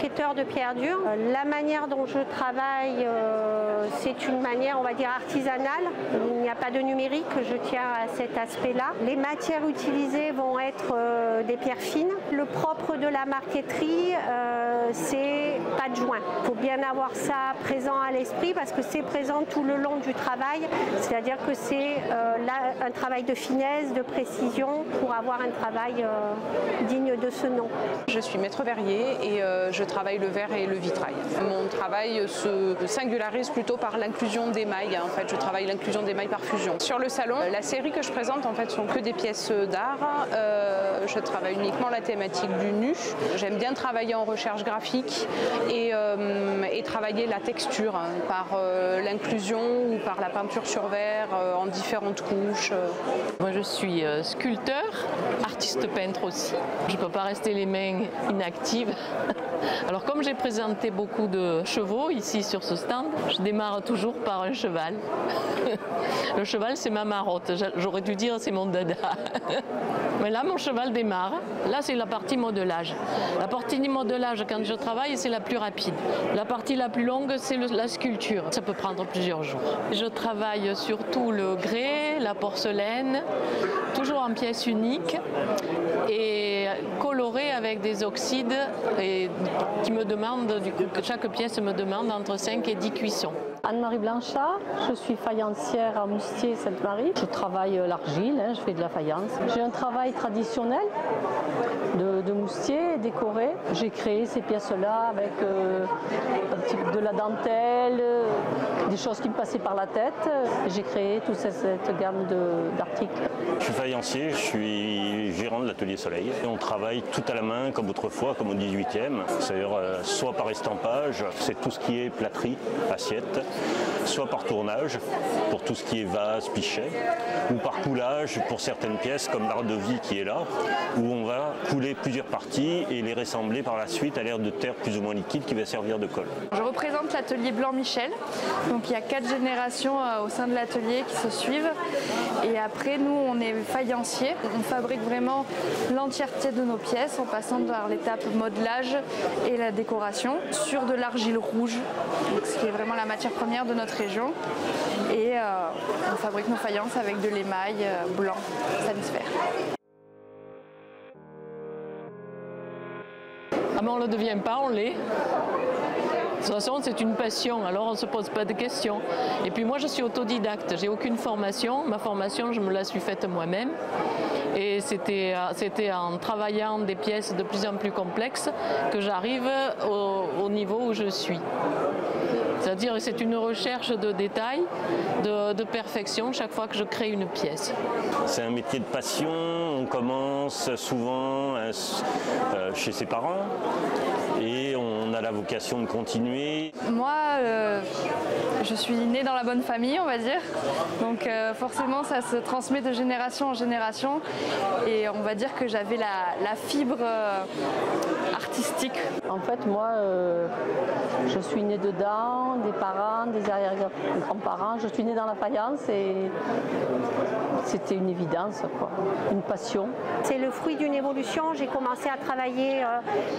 traiteur de pierre dure. La manière dont je travaille, c'est une manière, on va dire, artisanale. Il n'y a pas de numérique, je tiens à cet aspect-là. Les matières utilisées vont être des pierres fines. Le propre de la marqueterie, c'est pas de joint. Il faut bien avoir ça présent à l'esprit parce que c'est présent tout le long du travail. C'est-à-dire que c'est un travail de finesse, de précision pour avoir un travail digne de ce nom. Je suis maître verrier et je travaille le verre et le vitrail. Mon travail se singularise plutôt par l'inclusion d'émail. En fait, je travaille l'inclusion d'émail par fusion. Sur le salon, la série que je présente en fait sont que des pièces d'art. Je travaille uniquement la thématique du nu. J'aime bien travailler en recherche graphique et travailler la texture par l'inclusion ou par la peinture sur verre en différentes couches. Moi je suis sculpteur, artiste peintre aussi. Je ne peux pas rester les mains inactives. Alors comme j'ai présenté beaucoup de chevaux ici sur ce stand, je démarre toujours par un cheval. Le cheval c'est ma marotte, j'aurais dû dire c'est mon dada. Mais là mon cheval démarre, là c'est la partie modelage. La partie modelage quand je travaille c'est la plus rapide. La partie la plus longue c'est la sculpture, ça peut prendre plusieurs jours. Je travaille surtout le grès, la porcelaine, toujours en pièces uniques et colorées avec des oxydes et qui me demandent, du coup, que chaque pièce me demande entre 5 et 10 cuissons. Anne-Marie Blanchard, je suis faïencière à Moustier-Sainte-Marie. Je travaille l'argile, je fais de la faïence. J'ai un travail traditionnel de Moustier, décoré. J'ai créé ces pièces-là avec de la dentelle, des choses qui me passaient par la tête. J'ai créé toute cette gamme d'articles. Je suis faïencier, je suis gérant de l'atelier Soleil. Et on travaille tout à la main comme autrefois, comme au 18e. C'est-à-dire soit par estampage, c'est tout ce qui est plâtrerie, assiette, soit par tournage, pour tout ce qui est vase, pichet, ou par coulage pour certaines pièces comme l'art de vie qui est là, où on va couler plusieurs parties et les ressembler par la suite à l'air de terre plus ou moins liquide qui va servir de colle. Je représente l'atelier Blanc-Michel, donc il y a 4 générations au sein de l'atelier qui se suivent et après nous on est faïenciers, on fabrique vraiment l'entièreté de nos pièces en passant par l'étape modelage et la décoration sur de l'argile rouge, donc ce qui est vraiment la matière première de notre région et on fabrique nos faïences avec de l'émail blanc Sanisfer. Ah mais on ne le devient pas, on l'est. De toute façon, c'est une passion, alors on ne se pose pas de questions. Et puis moi, je suis autodidacte, j'ai aucune formation. Ma formation, je me la suis faite moi-même. Et c'était en travaillant des pièces de plus en plus complexes que j'arrive au niveau où je suis. C'est-à-dire que c'est une recherche de détails, de perfection chaque fois que je crée une pièce. C'est un métier de passion, on commence souvent chez ses parents et on a la vocation de continuer. Moi, je suis née dans la bonne famille, on va dire, donc forcément ça se transmet de génération en génération et on va dire que j'avais la fibre artistique. En fait, moi, je suis née dedans, des parents, des arrière-grands-parents. Je suis née dans la faïence et c'était une évidence, quoi, une passion. C'est le fruit d'une évolution. J'ai commencé à travailler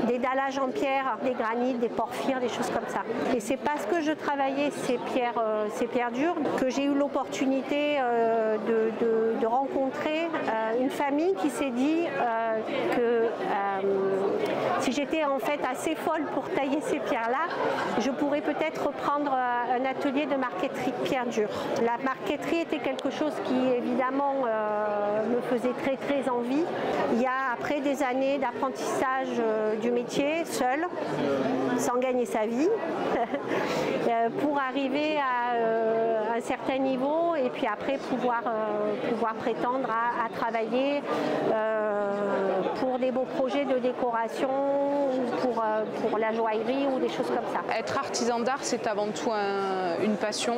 des dallages en pierre, des granites, des porphyres, des choses comme ça. Et c'est parce que je travaillais ces pierres dures que j'ai eu l'opportunité de rencontrer une famille qui s'est dit que si j'étais en fait assez folle pour tailler ces pierres-là, je pourrais peut-être reprendre un atelier de marqueterie de pierre dure. La marqueterie était quelque chose qui évidemment me faisait très envie. Il y a après des années d'apprentissage du métier seul, sans gagner sa vie, pour arriver à un certain niveau et puis après pouvoir prétendre à travailler pour des beaux projets de décoration, pour la joaillerie ou des choses comme ça. Être artisan d'art, c'est avant tout une passion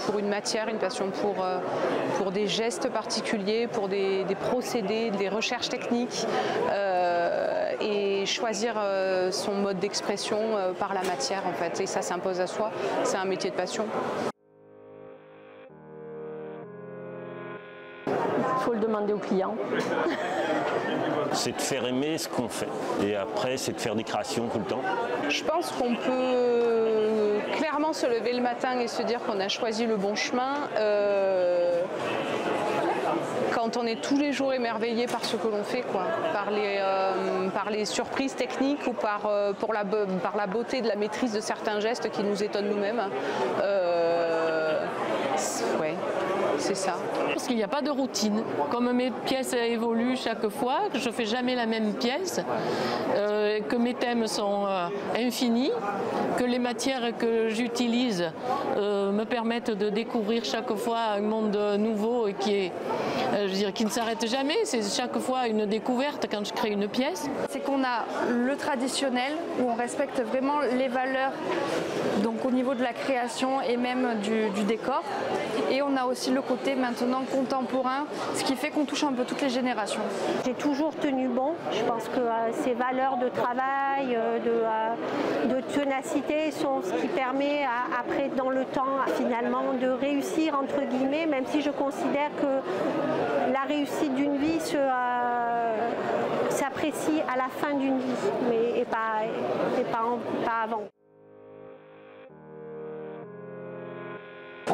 pour une matière, une passion pour des gestes particuliers, pour des procédés, des recherches techniques et choisir son mode d'expression par la matière en fait. Et ça s'impose à soi, c'est un métier de passion. faut le demander aux clients. C'est de faire aimer ce qu'on fait. Et après, c'est de faire des créations tout le temps. Je pense qu'on peut clairement se lever le matin et se dire qu'on a choisi le bon chemin. Quand on est tous les jours émerveillé par ce que l'on fait, quoi, par les surprises techniques ou par la beauté de la maîtrise de certains gestes qui nous étonnent nous-mêmes. Ouais, c'est ça. Parce qu'il n'y a pas de routine. Comme mes pièces évoluent chaque fois, que je ne fais jamais la même pièce, que mes thèmes sont infinis, que les matières que j'utilise me permettent de découvrir chaque fois un monde nouveau et qui ne s'arrête jamais. C'est chaque fois une découverte quand je crée une pièce. C'est qu'on a le traditionnel, où on respecte vraiment les valeurs, donc au niveau de la création et même du décor. Et on a aussi le côté maintenant contemporain, ce qui fait qu'on touche un peu toutes les générations. J'ai toujours tenu bon. Je pense que ces valeurs de travail, de ténacité sont ce qui permet après dans le temps finalement de réussir entre guillemets, même si je considère que la réussite d'une vie s'apprécie à la fin d'une vie, et pas avant.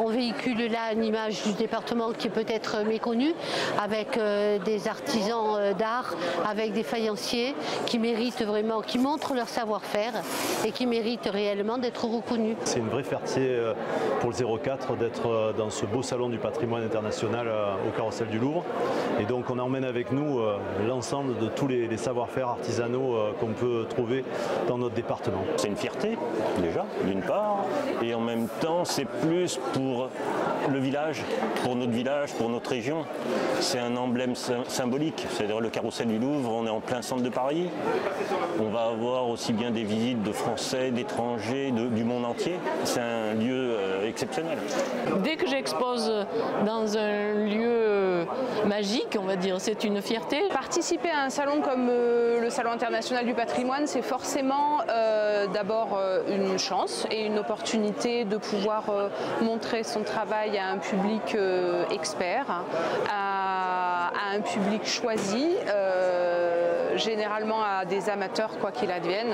On véhicule là une image du département qui est peut-être méconnue, avec des artisans d'art, avec des faïenciers qui méritent vraiment, qui montrent leur savoir-faire et qui méritent réellement d'être reconnus. C'est une vraie fierté pour le 04 d'être dans ce beau salon du patrimoine international au Carrousel du Louvre. Et donc on emmène avec nous l'ensemble de tous les savoir-faire artisanaux qu'on peut trouver dans notre département. C'est une fierté déjà, d'une part, et en même temps c'est plus pour le village, pour notre région. C'est un emblème symbolique, c'est-à-dire le Carrousel du Louvre, on est en plein centre de Paris. On va avoir aussi bien des visites de Français, d'étrangers, du monde entier. C'est un lieu exceptionnel. Dès que j'expose dans un lieu magique, on va dire, c'est une fierté. Participer à un salon comme le Salon international du patrimoine, c'est forcément d'abord une chance et une opportunité de pouvoir montrer son travail à un public expert, à un public choisi, généralement à des amateurs quoi qu'il advienne,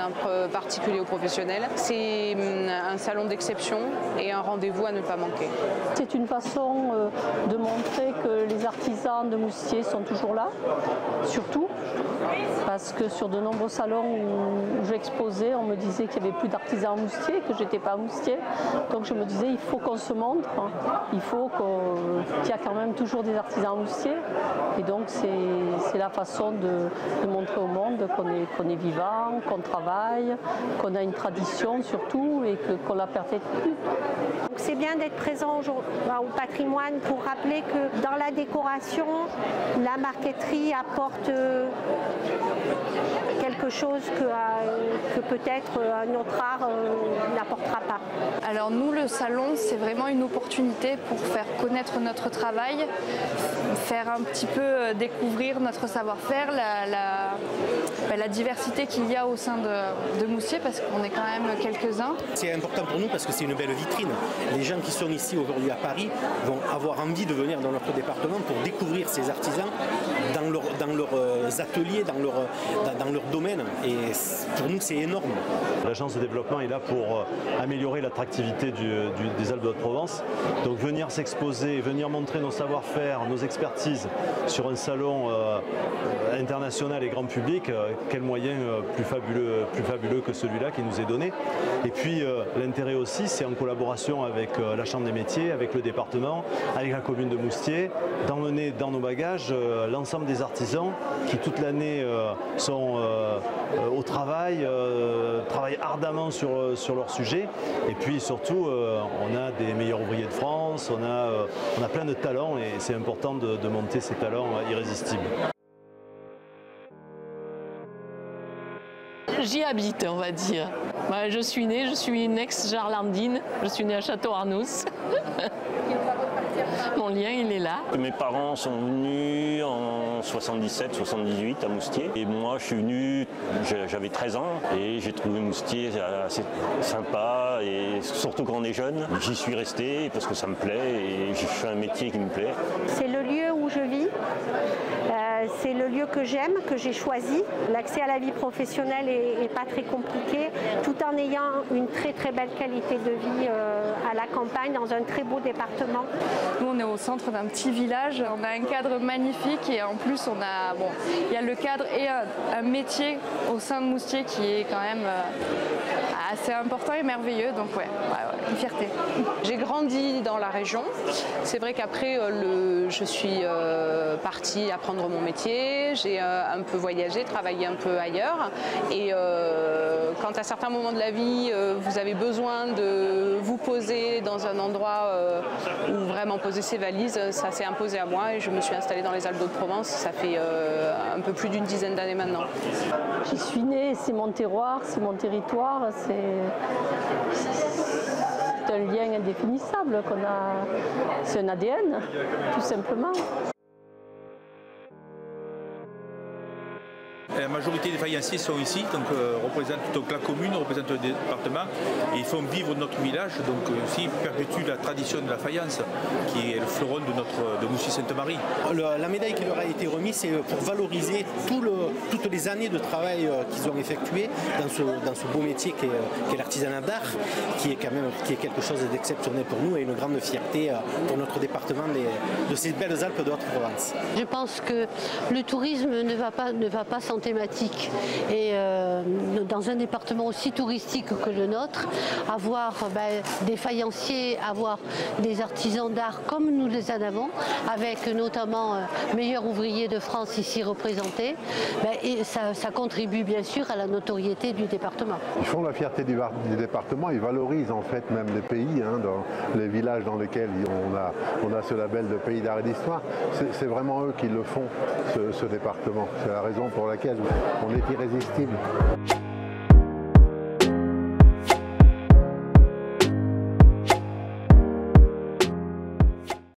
particuliers ou professionnels. C'est un salon d'exception et un rendez-vous à ne pas manquer. C'est une façon de montrer que les artisans de Moustiers sont toujours là, surtout parce que sur de nombreux salons où j'exposais, on me disait qu'il n'y avait plus d'artisans à Moustiers, que je n'étais pas à Moustiers. Donc je me disais, il faut qu'on se montre, il faut qu'il y a quand même toujours des artisans à Moustiers. Et donc c'est la façon de montrer au monde qu'on est vivant, qu'on travaille, qu'on a une tradition surtout et qu'on ne la perd plus. C'est bien d'être présent au patrimoine pour rappeler que dans la décoration, la marqueterie apporte quelque chose que peut-être un autre art n'apportera pas. Alors nous, le salon, c'est vraiment une opportunité pour faire connaître notre travail, faire un petit peu découvrir notre savoir-faire, la diversité qu'il y a au sein de Moustiers, parce qu'on est quand même quelques-uns. C'est important pour nous parce que c'est une belle vitrine. Les gens qui sont ici aujourd'hui à Paris vont avoir envie de venir dans notre département pour découvrir ces artisans dans leurs ateliers, dans leur domaine. Et pour nous, c'est énorme. L'agence de développement est là pour améliorer l'attractivité des Alpes de Haute-Provence. Donc venir s'exposer, venir montrer nos savoir-faire, nos expertises sur un salon international et grand public, quel moyen plus fabuleux que celui-là qui nous est donné. Et puis l'intérêt aussi, c'est en collaboration avec la Chambre des métiers, avec le département, avec la commune de Moustiers, d'emmener dans nos bagages l'ensemble des artisans qui toute l'année sont au travail, travaillent ardemment sur leur sujet. Et puis surtout, on a des meilleurs ouvriers de France, on a plein de talents et c'est important de monter ces talents irrésistibles. J'y habite, on va dire. Je suis une ex-jarlandine, je suis née à Château-Arnoux. Mon lien, il est là. Mes parents sont venus en 77-78 à Moustiers. Et moi, je suis venu, j'avais 13 ans et j'ai trouvé Moustiers assez sympa. Et surtout quand on est jeune, j'y suis resté parce que ça me plaît et je fais un métier qui me plaît. C'est le lieu où je vis. C'est le lieu que j'aime, que j'ai choisi. L'accès à la vie professionnelle est pas très compliqué, tout en ayant une très très belle qualité de vie à la campagne, dans un très beau département. Nous, on est au centre d'un petit village. On a un cadre magnifique et en plus, il y a le cadre et un métier au sein de Moustier qui est quand même assez important et merveilleux. Donc ouais, une fierté. J'ai grandi dans la région. C'est vrai qu'après, je suis partie apprendre mon métier. J'ai un peu voyagé, travaillé un peu ailleurs. Et quand à certains moments de la vie, vous avez besoin de vous poser dans un endroit où vraiment poser ses valises, ça s'est imposé à moi et je me suis installée dans les Alpes de Provence. Ça fait un peu plus d'une dizaine d'années maintenant. J'y suis née, c'est mon terroir, c'est mon territoire, c'est un lien indéfinissable qu'on a, c'est un ADN, tout simplement. La majorité des faïenciers sont ici, donc représentent la commune, représentent le département et ils font vivre notre village, donc aussi perpétuent la tradition de la faïence qui est le fleuron de Moustier-Sainte-Marie. La médaille qui leur a été remise, c'est pour valoriser toutes les années de travail qu'ils ont effectué dans ce beau métier qu'est l'artisanat d'art, qui est quelque chose d'exceptionnel pour nous et une grande fierté pour notre département de ces belles Alpes de Haute-Provence. Je pense que le tourisme ne va pas sans thématique. Et dans un département aussi touristique que le nôtre, avoir des faïenciers, avoir des artisans d'art comme nous les en avons, avec notamment meilleur ouvrier de France ici représenté, et ça contribue bien sûr à la notoriété du département. Ils font la fierté du département, ils valorisent en fait même les pays, dans les villages dans lesquels on a ce label de pays d'art et d'histoire. C'est vraiment eux qui le font, ce département. C'est la raison pour laquelle on est irrésistible.